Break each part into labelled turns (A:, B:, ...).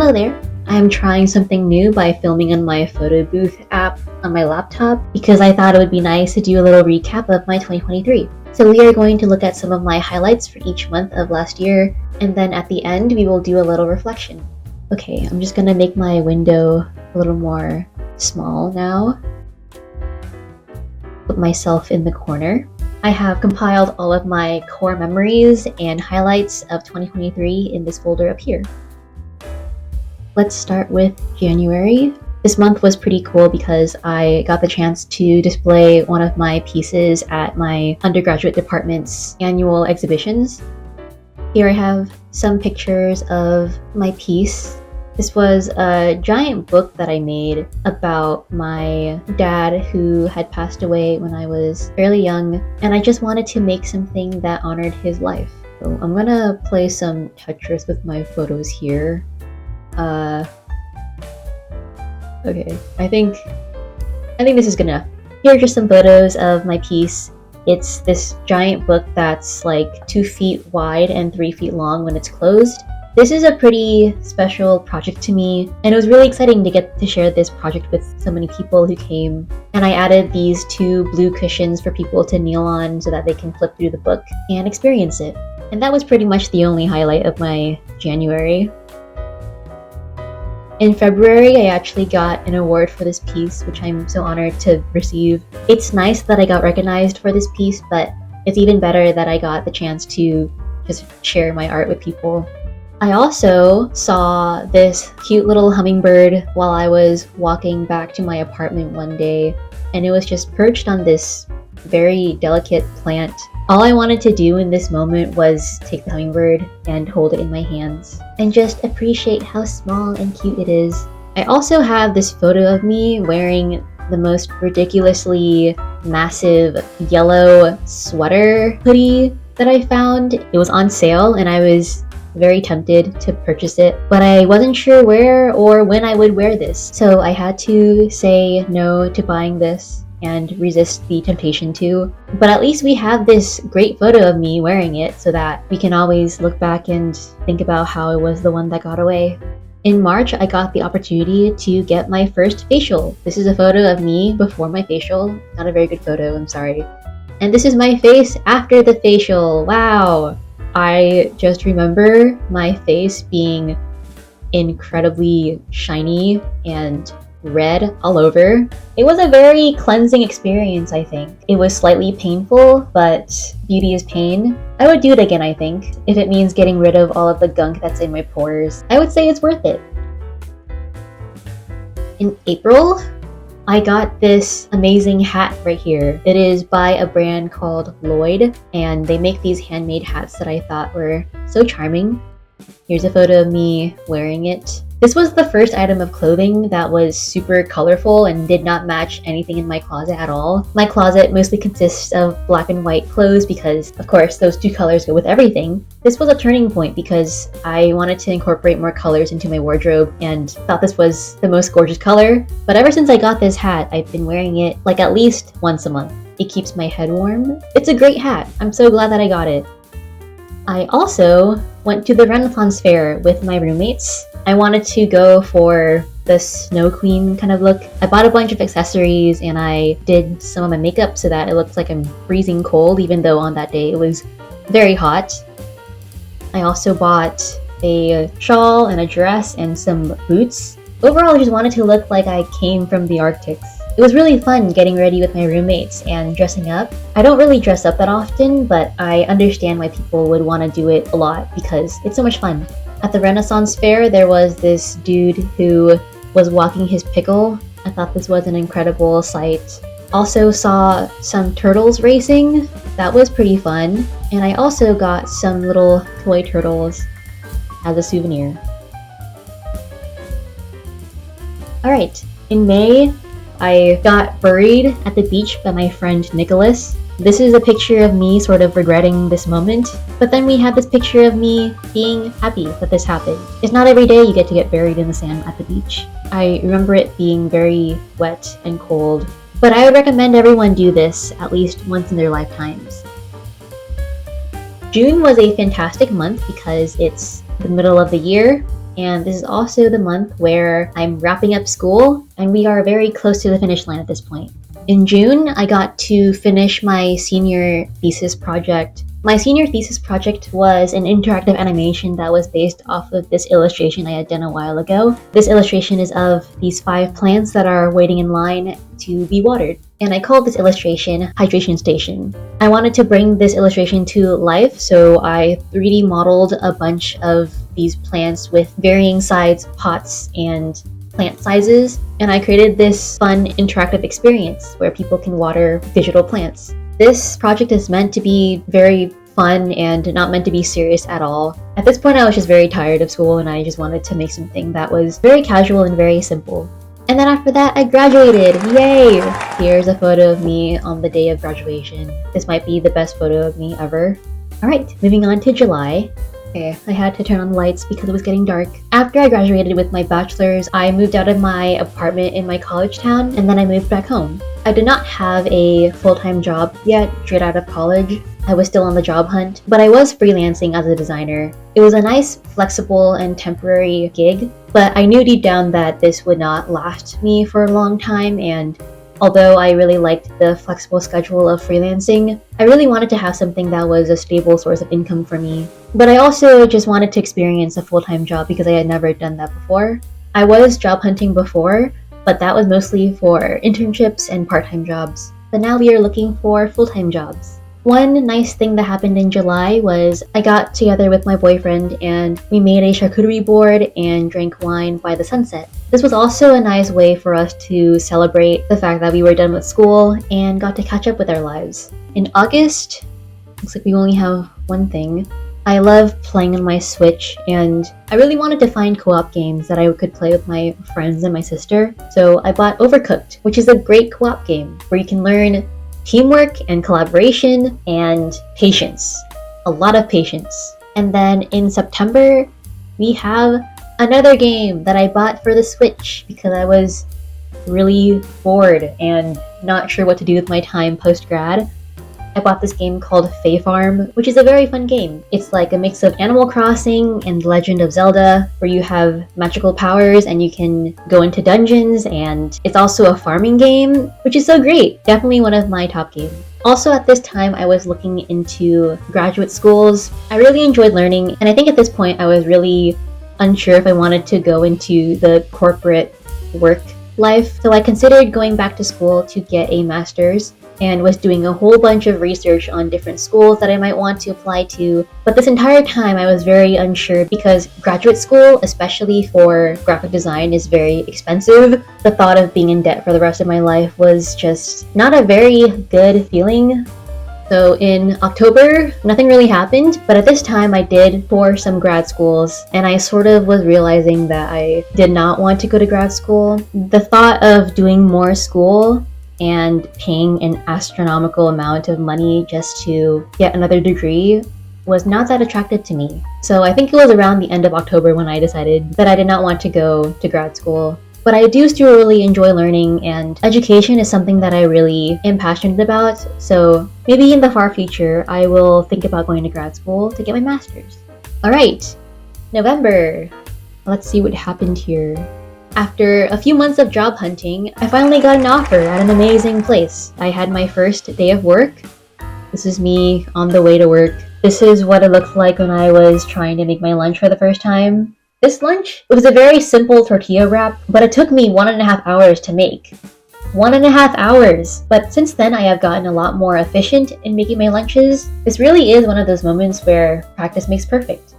A: Hello there! I am trying something new by filming on my photo booth app on my laptop because I thought it would be nice to do a little recap of my 2023. So we are going to look at some of my highlights for each month of last year, and then at the end we will do a little reflection. Okay, I'm just gonna make my window a little more small now. Put myself in the corner. I have compiled all of my core memories and highlights of 2023 in this folder up here. Let's start with January. This month was pretty cool because I got the chance to display one of my pieces at my undergraduate department's annual exhibitions. Here I have some pictures of my piece. This was a giant book that I made about my dad who had passed away when I was fairly young, and I just wanted to make something that honored his life. So I'm gonna play some Tetris with my photos here. Okay, I think this is good enough. Here are just some photos of my piece. It's this giant book that's like 2 feet wide and 3 feet long when it's closed. This is a pretty special project to me, and it was really exciting to get to share this project with so many people who came. And I added these 2 blue cushions for people to kneel on so that they can flip through the book and experience it. And that was pretty much the only highlight of my January. In February, I actually got an award for this piece, which I'm so honored to receive. It's nice that I got recognized for this piece, but it's even better that I got the chance to just share my art with people. I also saw this cute little hummingbird while I was walking back to my apartment one day, and it was just perched on this very delicate plant. All I wanted to do in this moment was take the hummingbird and hold it in my hands and just appreciate how small and cute it is. I also have this photo of me wearing the most ridiculously massive yellow sweater hoodie that I found. It was on sale and I was very tempted to purchase it, but I wasn't sure where or when I would wear this. So I had to say no to buying this and resist the temptation to. But at least we have this great photo of me wearing it so that we can always look back and think about how it was the one that got away. In March, I got the opportunity to get my first facial. This is a photo of me before my facial. Not a very good photo, I'm sorry. And this is my face after the facial. Wow! I just remember my face being incredibly shiny and red all over. It was a very cleansing experience, I think. It was slightly painful, but beauty is pain. I would do it again, I think. If it means getting rid of all of the gunk that's in my pores, I would say it's worth it. In April, I got this amazing hat right here. It is by a brand called Lloyd, and they make these handmade hats that I thought were so charming. Here's a photo of me wearing it. This was the first item of clothing that was super colorful and did not match anything in my closet at all. My closet mostly consists of black and white clothes because, of course, those 2 colors go with everything. This was a turning point because I wanted to incorporate more colors into my wardrobe and thought this was the most gorgeous color. But ever since I got this hat, I've been wearing it like at least once a month. It keeps my head warm. It's a great hat. I'm so glad that I got it. I also went to the Renaissance Fair with my roommates. I wanted to go for the Snow Queen kind of look. I bought a bunch of accessories and I did some of my makeup so that it looked like I'm freezing cold, even though on that day it was very hot. I also bought a shawl and a dress and some boots. Overall, I just wanted to look like I came from the Arctics. It was really fun getting ready with my roommates and dressing up. I don't really dress up that often, but I understand why people would want to do it a lot because it's so much fun. At the Renaissance Fair, there was this dude who was walking his pickle. I thought this was an incredible sight. Also saw some turtles racing. That was pretty fun. And I also got some little toy turtles as a souvenir. Alright, in May, I got buried at the beach by my friend Nicholas. This is a picture of me sort of regretting this moment, but then we have this picture of me being happy that this happened. It's not every day you get to get buried in the sand at the beach. I remember it being very wet and cold, but I would recommend everyone do this at least once in their lifetimes. June was a fantastic month because it's the middle of the year. And this is also the month where I'm wrapping up school, and we are very close to the finish line at this point. In June, I got to finish my senior thesis project. My senior thesis project was an interactive animation that was based off of this illustration I had done a while ago. This illustration is of these 5 plants that are waiting in line to be watered. And I called this illustration Hydration Station. I wanted to bring this illustration to life, so I 3D modeled a bunch of these plants with varying size pots and plant sizes, and I created this fun interactive experience where people can water digital plants. This project is meant to be very fun and not meant to be serious at all. At this point, I was just very tired of school and I just wanted to make something that was very casual and very simple. And then after that, I graduated! Yay! Here's a photo of me on the day of graduation. This might be the best photo of me ever. Alright, moving on to July. Okay, I had to turn on the lights because it was getting dark. After I graduated with my bachelor's, I moved out of my apartment in my college town, and then I moved back home. I did not have a full-time job yet, straight out of college. I was still on the job hunt, but I was freelancing as a designer. It was a nice, flexible, and temporary gig, but I knew deep down that this would not last me for a long time, and although I really liked the flexible schedule of freelancing, I really wanted to have something that was a stable source of income for me. But I also just wanted to experience a full-time job because I had never done that before. I was job hunting before, but that was mostly for internships and part-time jobs. But now we are looking for full-time jobs. One nice thing that happened in July was I got together with my boyfriend and we made a charcuterie board and drank wine by the sunset. This was also a nice way for us to celebrate the fact that we were done with school and got to catch up with our lives. In August, looks like we only have one thing. I love playing on my Switch, and I really wanted to find co-op games that I could play with my friends and my sister, so I bought Overcooked, which is a great co-op game where you can learn teamwork and collaboration and patience. A lot of patience. And then in September, we have another game that I bought for the Switch because I was really bored and not sure what to do with my time post-grad. I bought this game called Faire, which is a very fun game. It's like a mix of Animal Crossing and Legend of Zelda, where you have magical powers and you can go into dungeons, and it's also a farming game, which is so great. Definitely one of my top games. Also at this time, I was looking into graduate schools. I really enjoyed learning, and I think at this point I was really unsure if I wanted to go into the corporate work life. So I considered going back to school to get a master's, and was doing a whole bunch of research on different schools that I might want to apply to. But this entire time I was very unsure because graduate school, especially for graphic design, is very expensive. The thought of being in debt for the rest of my life was just not a very good feeling. So in October, nothing really happened, but at this time I did for some grad schools, and I sort of was realizing that I did not want to go to grad school. The thought of doing more school and paying an astronomical amount of money just to get another degree was not that attractive to me. So I think it was around the end of October when I decided that I did not want to go to grad school. But I do still really enjoy learning, and education is something that I really am passionate about. So maybe in the far future, I will think about going to grad school to get my master's. Alright, November. Let's see what happened here. After a few months of job hunting, I finally got an offer at an amazing place. I had my first day of work. This is me on the way to work. This is what it looked like when I was trying to make my lunch for the first time. This lunch, it was a very simple tortilla wrap, but it took me 1.5 hours to make. 1.5 hours! But since then, I have gotten a lot more efficient in making my lunches. This really is one of those moments where practice makes perfect.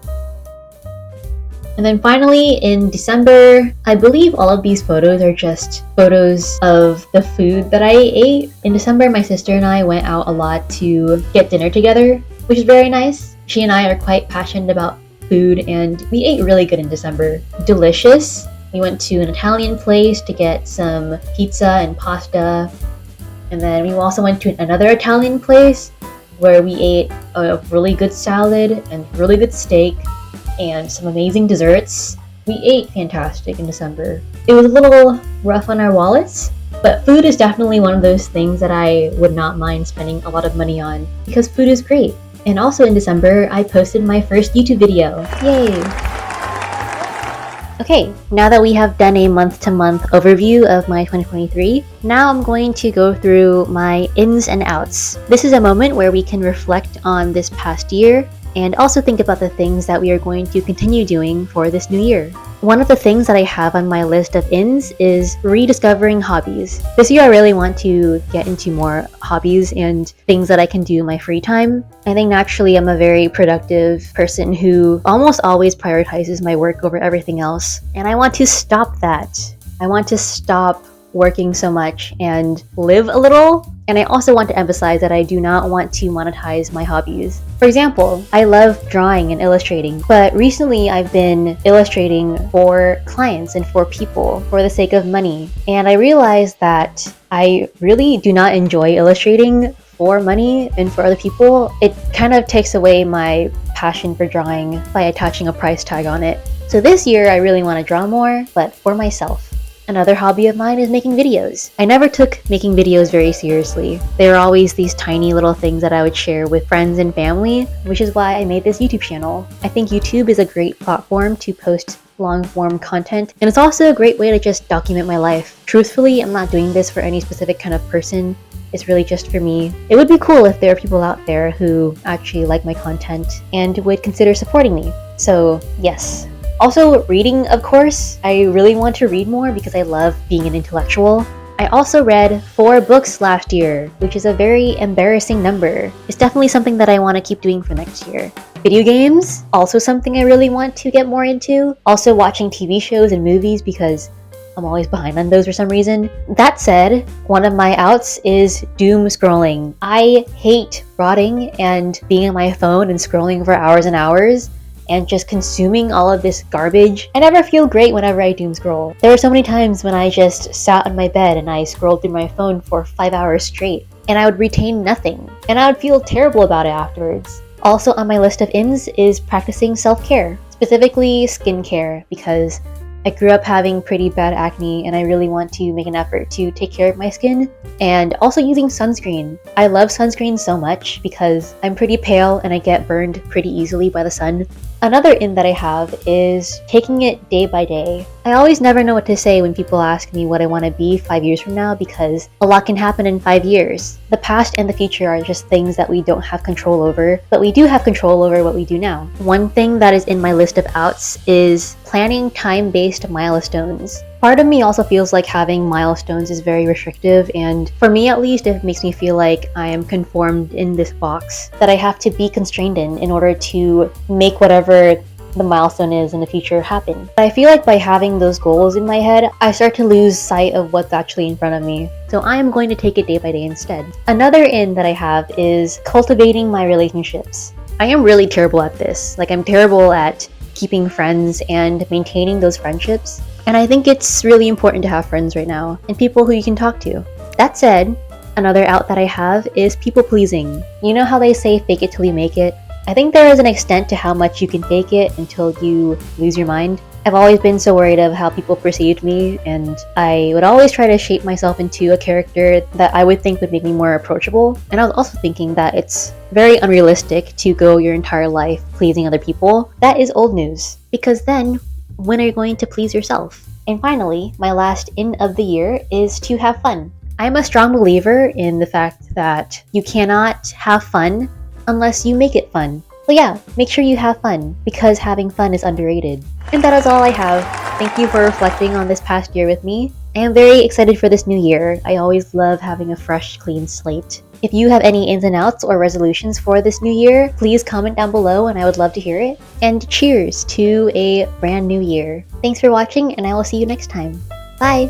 A: And then finally, in December, I believe all of these photos are just photos of the food that I ate. In December, my sister and I went out a lot to get dinner together, which is very nice. She and I are quite passionate about food, and we ate really good in December. Delicious. We went to an Italian place to get some pizza and pasta. And then we also went to another Italian place where we ate a really good salad and really good steak and some amazing desserts. We ate fantastic in December. It was a little rough on our wallets, but food is definitely one of those things that I would not mind spending a lot of money on because food is great. And also in December, I posted my first YouTube video. Yay! Okay, now that we have done a month-to-month overview of my 2023, now I'm going to go through my ins and outs. This is a moment where we can reflect on this past year and also think about the things that we are going to continue doing for this new year. One of the things that I have on my list of ins is rediscovering hobbies. This year I really want to get into more hobbies and things that I can do in my free time. I think naturally I'm a very productive person who almost always prioritizes my work over everything else. And I want to stop that. I want to stop working so much and live a little. And I also want to emphasize that I do not want to monetize my hobbies. For example, I love drawing and illustrating, but recently I've been illustrating for clients and for people for the sake of money. And I realized that I really do not enjoy illustrating for money and for other people. It kind of takes away my passion for drawing by attaching a price tag on it. So this year I really want to draw more, but for myself. Another hobby of mine is making videos. I never took making videos very seriously. They were always these tiny little things that I would share with friends and family, which is why I made this YouTube channel. I think YouTube is a great platform to post long-form content, and it's also a great way to just document my life. Truthfully, I'm not doing this for any specific kind of person. It's really just for me. It would be cool if there are people out there who actually like my content and would consider supporting me. So yes. Also, reading, of course. I really want to read more because I love being an intellectual. I also read 4 books last year, which is a very embarrassing number. It's definitely something that I want to keep doing for next year. Video games, also something I really want to get more into. Also watching TV shows and movies because I'm always behind on those for some reason. That said, one of my outs is doom scrolling. I hate rotting and being on my phone and scrolling for hours and hours and just consuming all of this garbage. I never feel great whenever I doom scroll. There were so many times when I just sat on my bed and I scrolled through my phone for 5 hours straight, and I would retain nothing, and I would feel terrible about it afterwards. Also on my list of ins is practicing self-care, specifically skincare, because I grew up having pretty bad acne and I really want to make an effort to take care of my skin, and also using sunscreen. I love sunscreen so much because I'm pretty pale and I get burned pretty easily by the sun. Another in that I have is taking it day by day. I always never know what to say when people ask me what I want to be 5 years from now because a lot can happen in 5 years. The past and the future are just things that we don't have control over, but we do have control over what we do now. One thing that is in my list of outs is planning time-based milestones. Part of me also feels like having milestones is very restrictive, and for me at least, it makes me feel like I am conformed in this box that I have to be constrained in order to make whatever the milestone is in the future happen. But I feel like by having those goals in my head, I start to lose sight of what's actually in front of me. So I am going to take it day by day instead. Another in that I have is cultivating my relationships. I am really terrible at this. Like, I'm terrible at keeping friends and maintaining those friendships. And I think it's really important to have friends right now and people who you can talk to. That said, another out that I have is people pleasing. You know how they say fake it till you make it? I think there is an extent to how much you can fake it until you lose your mind. I've always been so worried of how people perceived me, and I would always try to shape myself into a character that I would think would make me more approachable. And I was also thinking that it's very unrealistic to go your entire life pleasing other people. That is old news, because then when are you going to please yourself? And finally, my last in of the year is to have fun. I'm a strong believer in the fact that you cannot have fun unless you make it fun. So yeah, make sure you have fun, because having fun is underrated. And that is all I have. Thank you for reflecting on this past year with me. I am very excited for this new year. I always love having a fresh, clean slate. If you have any ins and outs or resolutions for this new year, please comment down below and I would love to hear it. And cheers to a brand new year. Thanks for watching, and I will see you next time. Bye!